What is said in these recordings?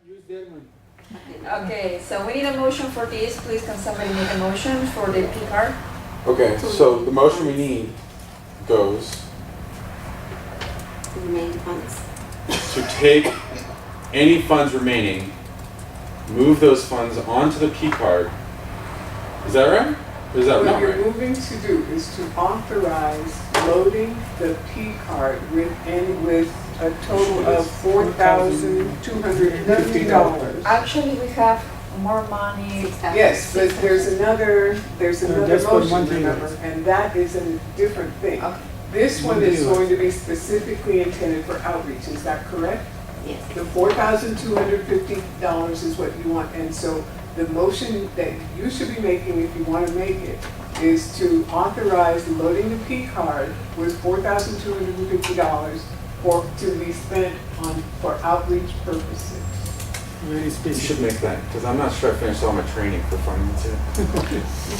use their money. Okay, so we need a motion for this. Please can somebody make a motion for the P card? Okay, so the motion we need goes Remaining funds. to take any funds remaining, move those funds onto the P card. Is that right? Or is that What not you're right? moving to do is to authorize loading the P card with a total of $4,250. Actually, we have more money. Yes, but there's another that's for motion, monthly remember, rates. and that is a different thing. Okay. This one is Monthly going to be specifically intended for outreach, is that correct? Yes. The $4,250 is what you want, and so the motion that you should be making, if you want to make it, is to authorize loading the P card with $4,250 to be spent for outreach purposes. Very You specific. should make that, because I'm not sure I finished all my training for finance yet.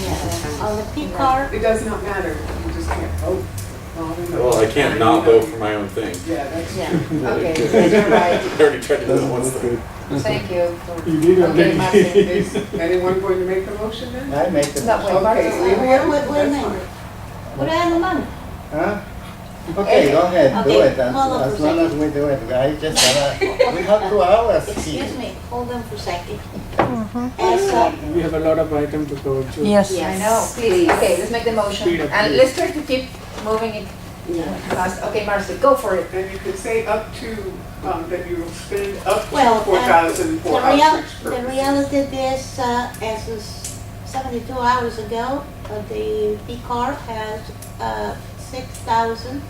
Yeah. On the P card, It does not matter, you just can't vote. Well, I can't not vote for my own thing. Yeah, that's yeah. true. Okay, so you're right. I already tried to do that once. though. Thank you. for- You did Okay, already. Martin. Is anyone going to make the motion then? I make the No, wait, motion. Martin. Okay, Wait, Livia, wait a that's minute. What I have the money? Huh? Okay, go ahead, do Okay, it, hold on as for a long as second. we do it, I just, we have 2 hours here. Excuse me, hold on for a second. Mhm. As, We have a lot of items to cover too. Yes. Yeah. I know, please. Okay, let's make the motion. Speed up, And please. let's try to keep moving it yeah. fast. Okay, Marcy, go for it. And you could say up to, that you will spend up to Well, 4,000 for outreach The purposes. reality is, as of 72 hours ago, the P card has $6,081.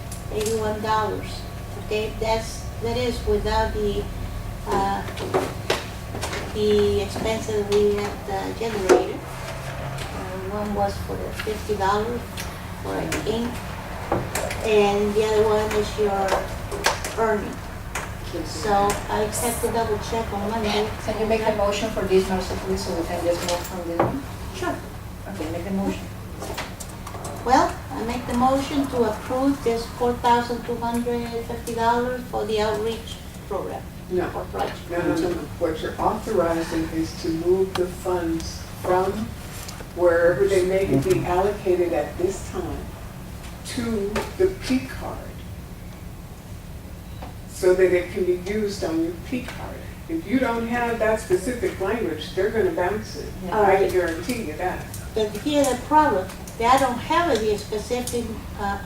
Okay, that is without the expenses we had generated. One was for the $50 for ink, and the other one is your earning. So I expect to double check on Monday. Can you make the motion for this, Marcy, please, so we can just move from this one? Sure. Okay, make the motion. Well, I make the motion to approve this $4,250 for the outreach program No, or project. no. What you're authorizing is to move the funds from wherever they may be allocated at this time to the P card so that it can be used on your P card. If you don't have that specific language, they're going to bounce it. All I right. can guarantee you that. But here's the problem, they don't have the specific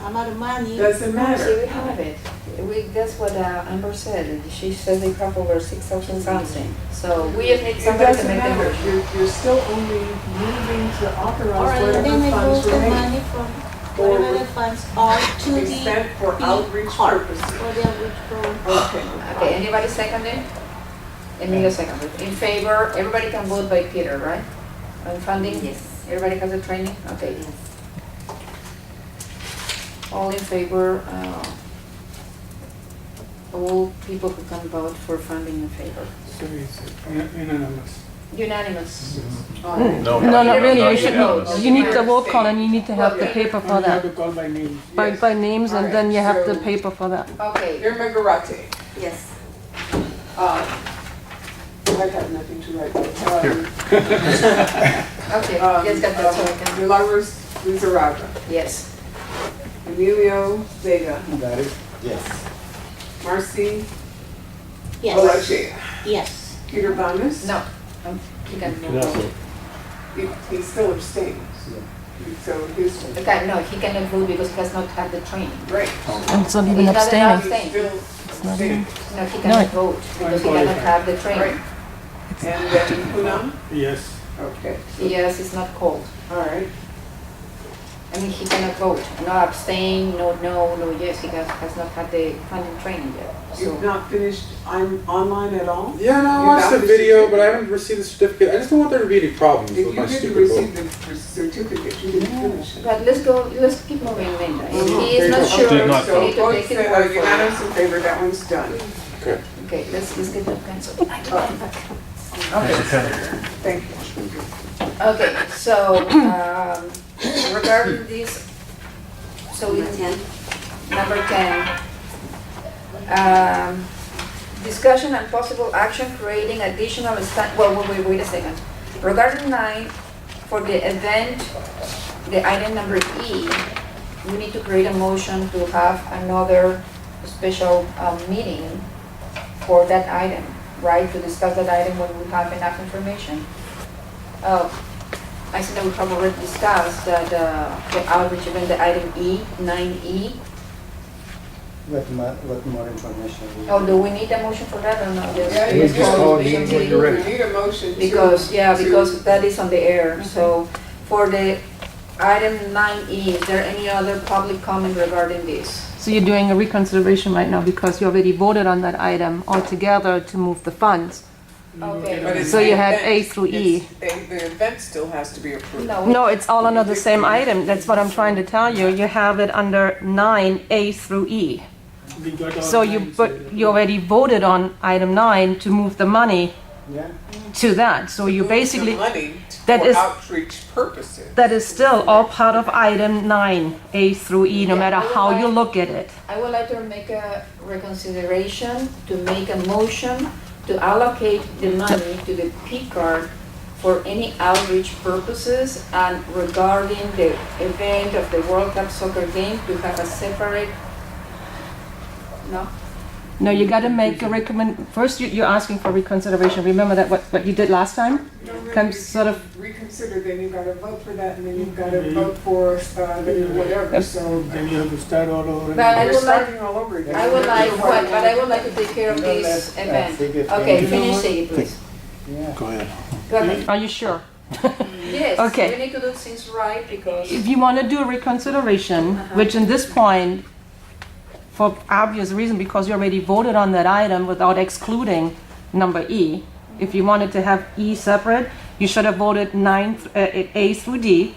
amount of money. Doesn't See, matter. we have it. That's what Amber said. She says they have over 6,000 something. So we just need It somebody to doesn't make the matter. motion. You're still only moving to All authorize right, whatever then I move funds the remain money from whatever the funds are to to be the spent for P outreach card, purposes. for the outreach program. Okay. Okay, anybody second it? Emilio second it. In favor, everybody can vote by Peter, right? On funding? Yes. Everybody has a training? Okay. All in favor, all people who can vote for funding in favor. So it's unanimous. Unanimous. No, No, not really, you should, vote. you need the roll call and you need to have the paper for Only have that. to call by name. Yes. By names and then you have the Alright, so- paper for that. Okay, Irma Garate. Yes. I have nothing to write. okay, just got that so I can, Milagros Lizarraga. yes. Emilio Vega. That is, yes. Marcy Yes, Olachea. yes. Peter Banas. No, he can vote. He still abstains. So his, Okay, no, he cannot vote because he has not had the training. right. And it's not even He doesn't have abstaining. He's abstain. still not even- abstaining. No, he cannot vote because he cannot Unqualified. have the training. Right. And then Punam. Yes. Okay. Yes, it's not called. All right. I mean, he cannot vote. No abstain, no yes, he has not had the funding training yet. You've So, not finished, I'm online at all? Yeah, no, I You watched got the the video, certificate? but I haven't received the certificate. I just don't want there to be any problems If with you my didn't stupid vote. receive the certificate, you didn't finish it. but let's keep moving, Linda. If Mhm. he is not Okay. sure, Did not we need to So take votes it word for unanimous word. in favor, that one's done. Okay. Okay, let's get that pencil. Okay, thank you. Okay, so, regarding this, so Number it's 10. number 10. discussion and possible action creating additional wait a second. Regarding 9, for the event, the item number E, we need to create a motion to have another special meeting for that item, right? To discuss that item when we have enough information. I think that we have already discussed the outreach event, the item E, 9E. What more information? Oh, do we need a motion for that or not? Yeah, We you just do. call it We in when you're ready. need a motion to. Because to- that is on the air. So for the item 9E, is there any other public comment regarding this? So you're doing a reconsideration right now because you already voted on that item altogether to move the funds. Okay. But it's So you the had event. A through E. The event still has to be approved. No, it's all under the same item. That's what I'm trying to tell you. You have it under 9, A through E. We got all So you, nine, but you already voted on item 9 to move the money Yeah, to that. So you Move the basically, money that for is- outreach purposes. that is still all part of item 9, A through E, no matter how you look at it. I would like to make a reconsideration to make a motion to allocate the money to the P card for any outreach purposes and regarding the event of the World Cup soccer game to have a separate, no? No, you gotta make a first you're asking for reconsideration. Remember that what you did last time? No, really, Comes if sort you of- reconsider, then you've got to vote for that, and then you've got to vote for whatever, so. Then you have to start all over. But I We're would like, starting all over again. I would like, what, but I would like to take care of No, this let's- event. Sigrid Okay, finish. finish Sigrid, please. yeah. Go ahead. Go ahead. Are you sure? Yes, Okay. we need to do things right because. If you wanna do a reconsideration, which in this point, for obvious reason, because you already voted on that item without excluding number E, if you wanted to have E separate, you should have voted 9, A through D,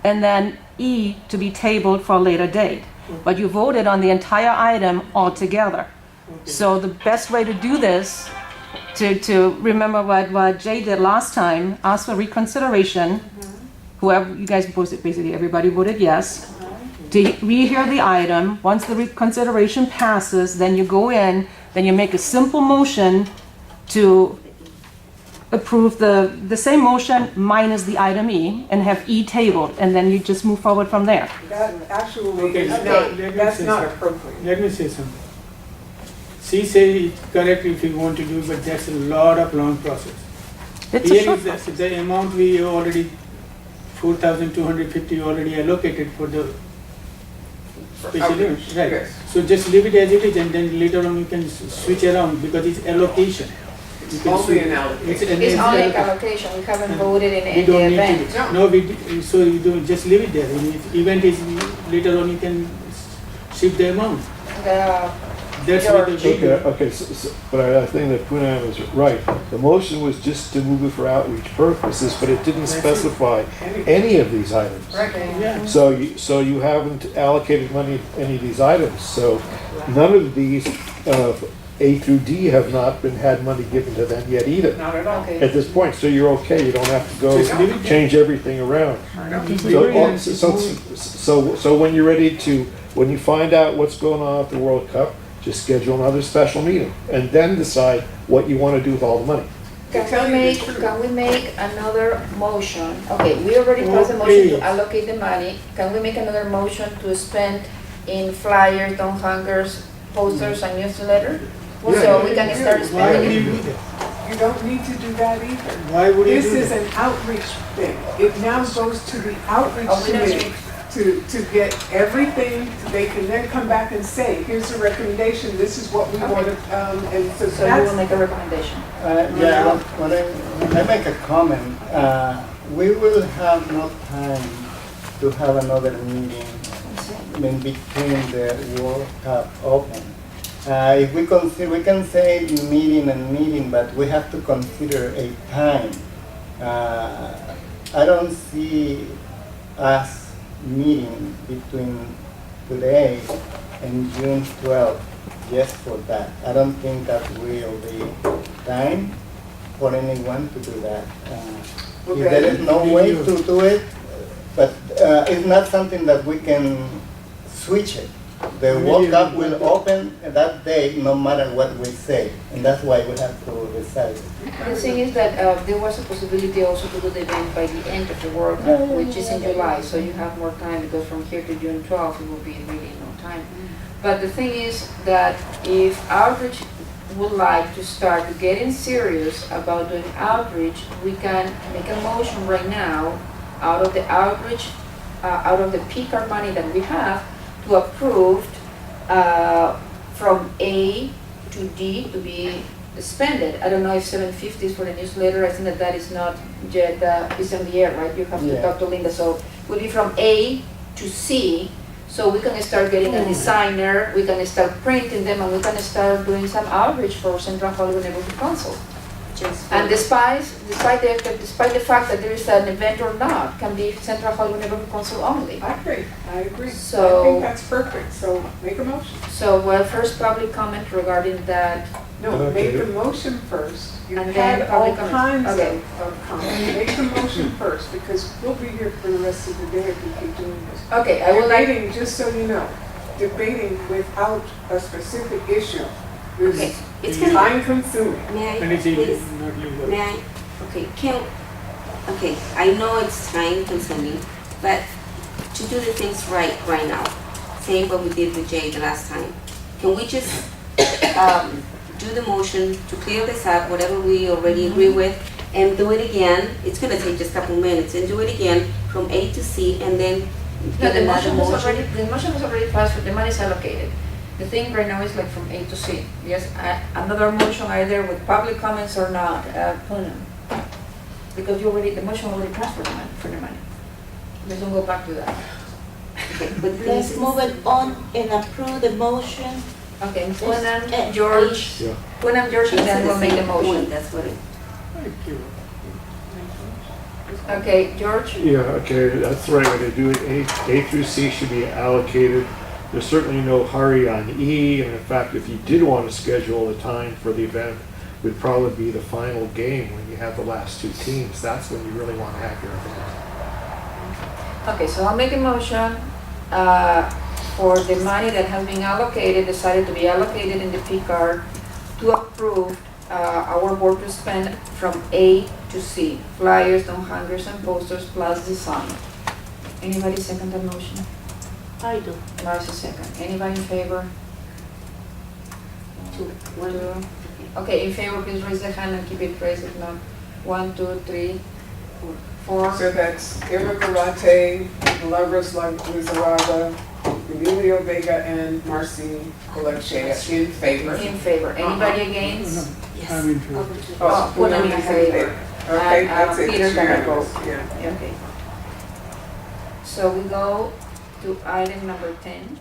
and then E to be tabled for a later date. But you voted on the entire item altogether. So the best way to do this, to remember what Jay did last time, ask for reconsideration. Whoever, you guys basically everybody voted yes. To rehear the item, once the reconsideration passes, then you go in, then you make a simple motion to approve the same motion minus the item E and have E tabled, and then you just move forward from there. That actually Okay, is okay. not, Let me that's say not something. appropriate. Let me say something. She said it's correct if you want to do, but that's a lot of long process. It's a Here short is process. the amount we already, 4,250 already allocated for the special outreach, event, right? yes. So just leave it as it is and then later on you can switch around because it's allocation. You can Only switch- an allocation. It's only allocation. allocation, we haven't voted in We the don't need event. to, no, so you do, just leave it there. And if event is, later on you can shift the amount. The- That's what the George. big. Okay, but I think that Poonam is right. The motion was just to move it for outreach purposes, but it didn't That's it. specify any of these items. Okay. Yeah. So you haven't allocated money to any of these items, so none of these, A through D have not had money given to them yet either, Not at all. Okay. at this point, so you're okay, you don't have to go Just leave it there. change everything around. So when you're ready to, when you find out what's going on at the World Cup, just schedule another special meeting, and then decide what you want to do with all the money. To tell you the truth. Can we make another motion? Okay, we already passed a motion Okay. to allocate the money. Can we make another motion to spend in flyers, don't hangers, posters and newsletter? So we can start Why would spending you it. do that? You don't need to do that either. Why would you This do is that? an outreach thing. It now goes to the outreach Oh, we don't committee to get everything, they can then come back and say, here's the recommendation, this is what we want to, and so So you will that's, make a recommendation. Yeah, when I make a comment, we will have no time to have another meeting in between the World Cup Open. If we consider, we can say meeting and meeting, but we have to consider a time. I don't see us meeting between today and June 12th just for that. I don't think that will be time for anyone to do that. If there is no way to do it, but it's not something that we can switch it. The World Cup will open that day no matter what we say, and that's why we have to decide. The thing is that there was a possibility also to do the event by the end of the World Cup, which is in July, so you have more time, because from here to June 12th, it will be really no time. But the thing is that if outreach would like to start getting serious about doing outreach, we can make a motion right now out of the outreach, out of the P-card money that we have, to approve from A to D to be expended. I don't know if 750 is for the newsletter. I think that that is not yet, it's in the air, right? You have to Yeah. talk to Linda. So we'll be from A to C, so we can start getting a designer, we can start printing them, and we can start doing some outreach for Central Hollywood Neighborhood Council. And despite the fact that there is an event or not, can be Central Hollywood Neighborhood Council only. I agree. So- I think that's perfect, so make a motion. So, well, first public comment regarding that. No, make the motion first. You And then had all public comment. kinds Okay. of comments. Make the motion first, because we'll be here for the rest of the day if we keep doing this. Okay, I would like, Debating, just so you know, debating without a specific issue Okay, is it's gonna, time consuming. may And I, it's please? not legal. May I? Okay, okay, I know it's time consuming, but to do the things right now, same what we did with Jay the last time, can we just, do the motion to clear this up, whatever we already agree with, and do it again? It's gonna take just a couple minutes, and do it again from A to C, and then no, get the another motion was motion. already, the motion was already passed, but the money is allocated. The thing right now is like from A to C. Yes, another motion either with public comments or not, Poonam. Because you already, the motion already passed for the money. Let's don't go back to that. Okay, but Let's please, move it on and approve the motion. Okay, Yes, Poonam, George, Yeah. Poonam, George, and then we'll make the motion. That's what it, Thank you. Okay, George? Yeah, okay, that's the right way to do it. A through C should be allocated. There's certainly no hurry on E, and in fact, if you did want to schedule a time for the event, would probably be the final game when you have the last two teams. That's when you really want to have your event. Okay, so I'll make a motion for the money that has been allocated, decided to be allocated in the P card, to approve our board to spend from A to C, flyers, down hangers and posters, plus design. Anybody second the motion? I do. Marcia second. Anybody in favor? two, one, Two. Okay, in favor, please raise the hand and keep it raised. If not, 1, 2, 3, 4. So that's Irma Garate, Milagros Lizarraga, Emilio Vega, and Marcy Colechea in favor. In favor. Anybody against? yes. I'm in favor. Over to- Oh, Poonam Poonam in is favor. Okay, And, that's it. Peter It's Caraco. unanimous. Yeah. Okay. So we go to item number 10.